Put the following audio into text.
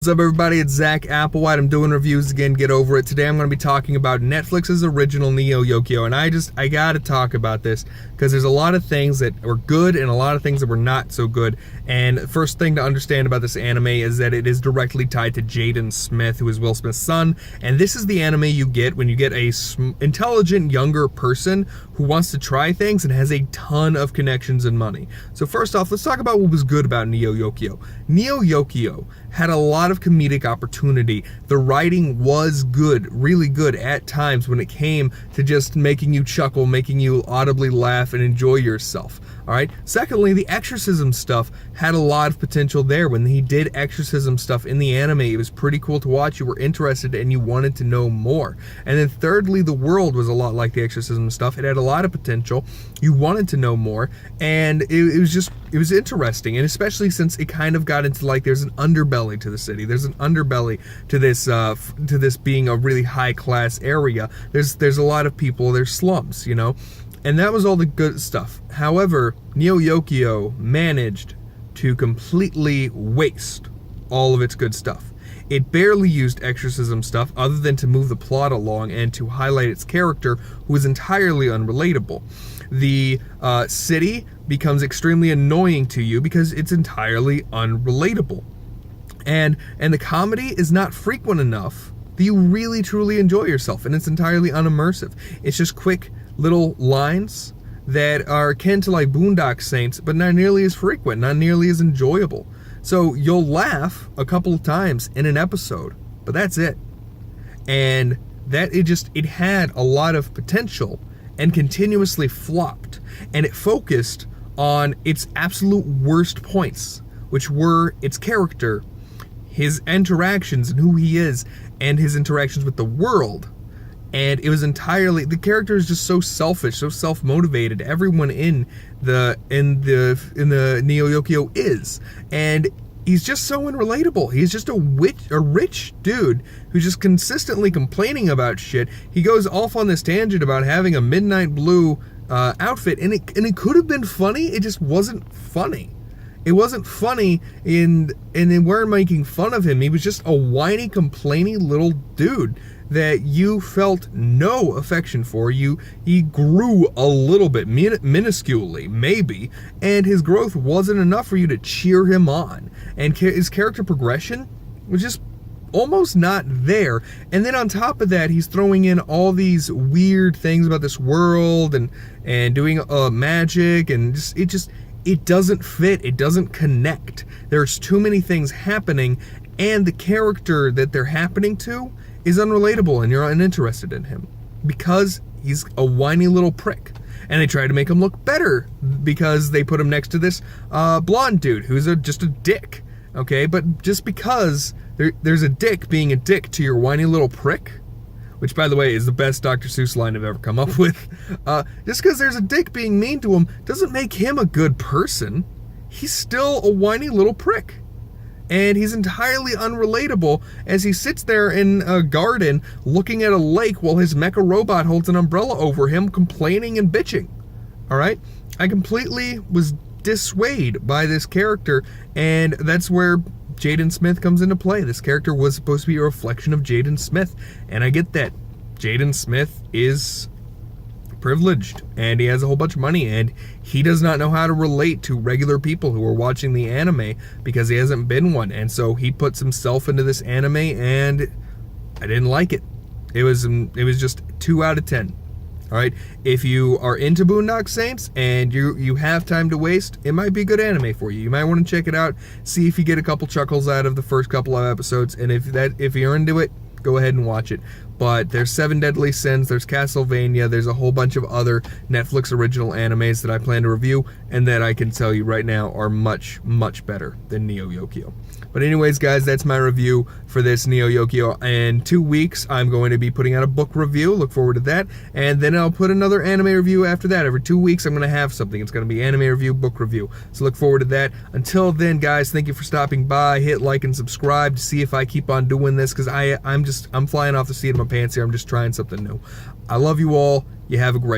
What's up, everybody? It's Zach Applewhite. I'm doing reviews again. Get over it. Today I'm going to be talking about Netflix's original Neo Yokio, and I gotta talk about this because there's a lot of things that were good and a lot of things that were not so good. And first thing to understand about this anime is that it is directly tied to Jaden Smith, who is Will Smith's son, and this is the anime you get when you get a intelligent younger person who wants to try things and has a ton of connections and money. So first off, let's talk about what was good about Neo Yokio. Neo Yokio had a lot of comedic opportunity. The writing was good, really good at times when it came to just making you chuckle, making you audibly laugh and enjoy yourself. Alright? Secondly, the exorcism stuff had a lot of potential there. When he did exorcism stuff in the anime, it was pretty cool to watch. You were interested and you wanted to know more. And then thirdly, the world was a lot like the exorcism stuff. It had a lot of potential. You wanted to know more, and it was interesting, and especially since it kind of got into, like, there's an underbelly to the city. There's an underbelly to this being a really high class area. There's a lot of people. There's slums, you know. And that was all the good stuff. However, Neo Yokio managed to completely waste all of its good stuff. It barely used exorcism stuff other than to move the plot along and to highlight its character, who is entirely unrelatable. The city becomes extremely annoying to you because it's entirely unrelatable. And the comedy is not frequent enough that you really truly enjoy yourself, and it's entirely unimmersive. It's just quick little lines that are akin to, like, Boondock Saints, but not nearly as frequent, not nearly as enjoyable. So you'll laugh a couple of times in an episode, but that's it. And that it had a lot of potential and continuously flopped, and it focused on its absolute worst points, which were its character, his interactions and who he is, and his interactions with the world. And it was entirely, the character is just so selfish, so self-motivated. Everyone in the Neo Yokio is, and he's just so unrelatable. He's just a rich dude who's just consistently complaining about shit. He goes off on this tangent about having a midnight blue outfit, and it could have been funny. It just wasn't funny. It wasn't funny, and they weren't making fun of him. He was just a whiny, complaining little dude that you felt no affection for. He grew a little bit, minusculely, maybe, and his growth wasn't enough for you to cheer him on. And his character progression was just almost not there. And then on top of that, he's throwing in all these weird things about this world and doing magic, and it doesn't fit. It doesn't connect. There's too many things happening, and the character that they're happening to is unrelatable, and you're uninterested in him because he's a whiny little prick. And they try to make him look better because they put him next to this blonde dude who's just a dick. Okay, but just because there's a dick being a dick to your whiny little prick, which, by the way, is the best Dr. Seuss line I've ever come up with, just because there's a dick being mean to him doesn't make him a good person. He's still a whiny little prick. And he's entirely unrelatable as he sits there in a garden looking at a lake while his mecha robot holds an umbrella over him, complaining and bitching. Alright? I completely was dissuaded by this character, and that's where Jaden Smith comes into play. This character was supposed to be a reflection of Jaden Smith, and I get that. Jaden Smith is privileged, and he has a whole bunch of money, and he does not know how to relate to regular people who are watching the anime because he hasn't been one, and so he puts himself into this anime, and I didn't like it. It was just 2 out of 10. Alright, if you are into Boondock Saints and you have time to waste, it might be a good anime for you. You might want to check it out, see if you get a couple chuckles out of the first couple of episodes, and if you're into it, go ahead and watch it. But there's 7 Deadly Sins, there's Castlevania, there's a whole bunch of other Netflix original animes that I plan to review, and that I can tell you right now are much, much better than Neo Yokio. But anyways, guys, that's my review for this Neo Yokio. In 2 weeks, I'm going to be putting out a book review. Look forward to that. And then I'll put another anime review after that. Every 2 weeks, I'm going to have something. It's going to be anime review, book review. So look forward to that. Until then, guys, thank you for stopping by. Hit like and subscribe to see if I keep on doing this, because I'm flying off the seat of my pants here. I'm just trying something new. I love you all. You have a great